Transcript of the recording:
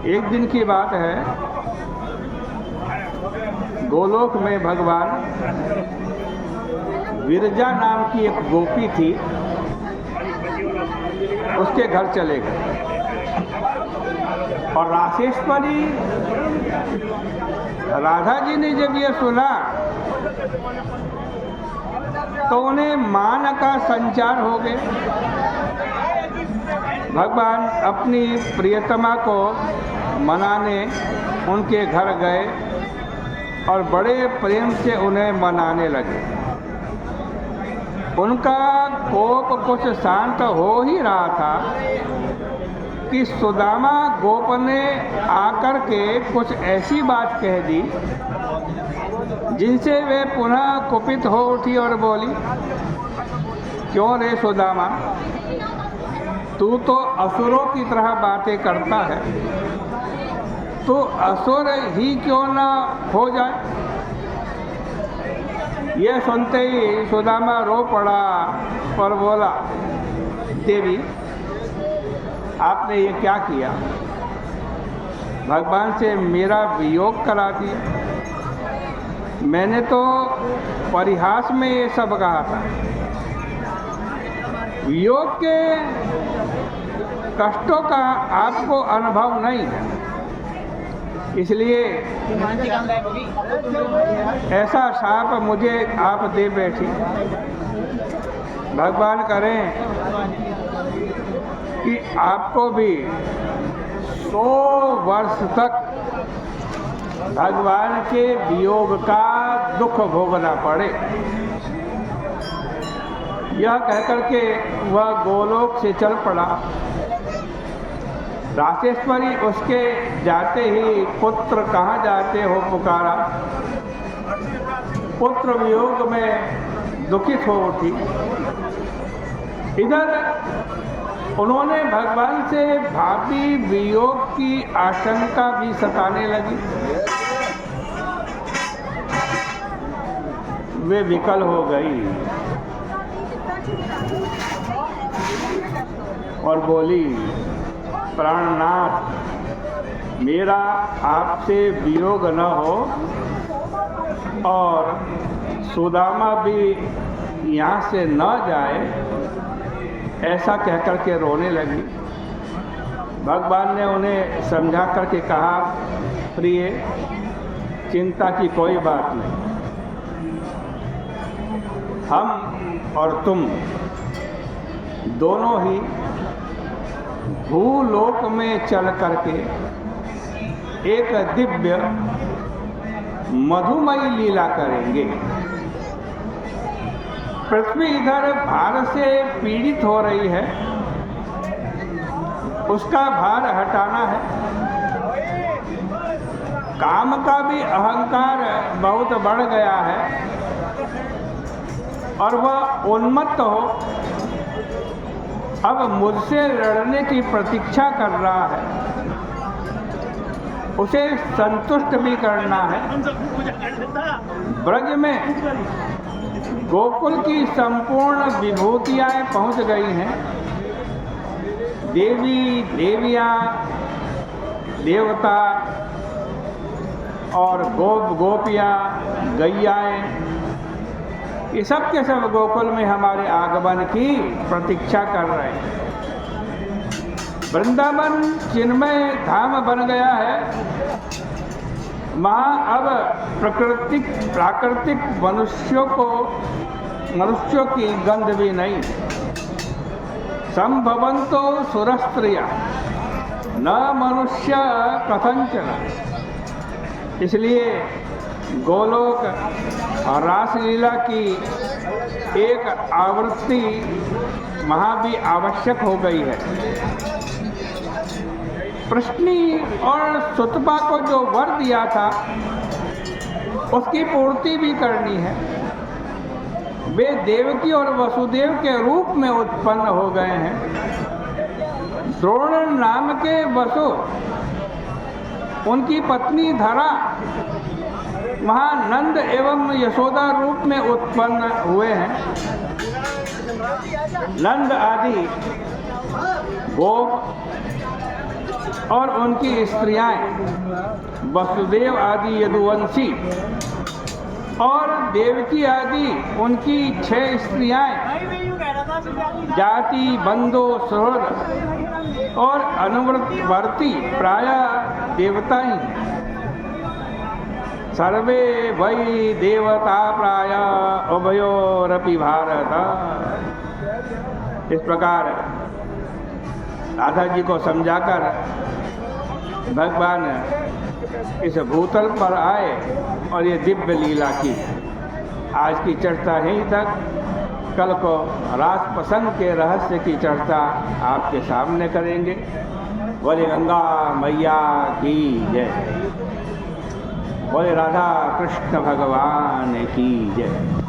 एक दिन की बात है, गोलोक में भगवान विरजा नाम की एक गोपी थी, उसके घर चले गए। और रासेश्वरी राधा जी ने जब ये सुना तो उन्हें मान का संचार हो गया। भगवान अपनी प्रियतमा को मनाने उनके घर गए और बड़े प्रेम से उन्हें मनाने लगे। उनका कोप कुछ शांत हो ही रहा था कि सुदामा गोप ने आकर के कुछ ऐसी बात कह दी जिनसे वे पुनः कुपित हो उठी और बोली, क्यों रे सुदामा, तू तो असुरों की तरह बातें करता है, तो असुर ही क्यों ना हो जाए। यह सुनते ही सुदामा रो पड़ा और बोला, देवी आपने ये क्या किया, भगवान से मेरा वियोग करा दिया। मैंने तो परिहास में ये सब कहा था, वियोग के कष्टों का आपको अनुभव नहीं है, इसलिए ऐसा शाप मुझे आप दे बैठी। भगवान करें कि आपको भी 100 वर्ष तक भगवान के वियोग का दुख भोगना पड़े। यह कहकर के वह गोलोक से चल पड़ा। रासेश्वरी उसके जाते ही पुत्र कहाँ जाते हो पुकारा। पुत्र वियोग में दुखित हो उठी। इधर उन्होंने भगवान से भावी वियोग की आशंका भी सताने लगी। वे विकल हो गई और बोली, प्राणनाथ, मेरा आपसे वियोग न हो और सुदामा भी यहाँ से न जाए, ऐसा कहकर के रोने लगी। भगवान ने उन्हें समझा करके कहा, प्रिय, चिंता की कोई बात नहीं, हम और तुम दोनों ही भूलोक में चल करके एक दिव्य मधुमयी लीला करेंगे। पृथ्वी इधर भार से पीड़ित हो रही है, उसका भार हटाना है। काम का भी अहंकार बहुत बढ़ गया है और वह उन्मत्त हो, अब मुझसे लड़ने की प्रतीक्षा कर रहा है, उसे संतुष्ट भी करना है। ब्रज में गोकुल की संपूर्ण विभूतियाँ पहुँच गई हैं। देवी, देवियाँ, देवता और गोपियाँ, गैयाएँ, ये सब के सब गोकुल में हमारे आगमन की प्रतीक्षा कर रहे हैं। वृंदावन चिन्मय धाम बन गया है। वहाँ अब प्राकृतिक मनुष्यों की गंध भी नहीं। संभवन्तो सुरस्त्रिया न मनुष्य कथंचन। इसलिए गोलोक और रासलीला की एक आवृत्ति वहाँ भी आवश्यक हो गई है। प्रश्नी और सुतपा को जो वर दिया था उसकी पूर्ति भी करनी है। वे देवकी और वसुदेव के रूप में उत्पन्न हो गए हैं। द्रोण नाम के वसु, उनकी पत्नी धरा वहाँ नंद एवं यशोदा रूप में उत्पन्न हुए हैं। नंद आदि गोप और उनकी स्त्रियाँ वसुदेव आदि यदुवंशी और देवकी आदि उनकी 6 स्त्रियाँ जाति बंधु सुहृद और अनुवर्ती प्रायः देवता ही सर्वे वै देवता प्रायः उभयोरपि भारत। इस प्रकार राधा जी को समझाकर भगवान इस भूतल पर आए और ये दिव्य लीला की। आज की चर्चा यहीं तक, कल को रास प्रसंग के रहस्य की चर्चा आपके सामने करेंगे। बोले गंगा मैया की जय, बोले राधा कृष्ण भगवान की जय।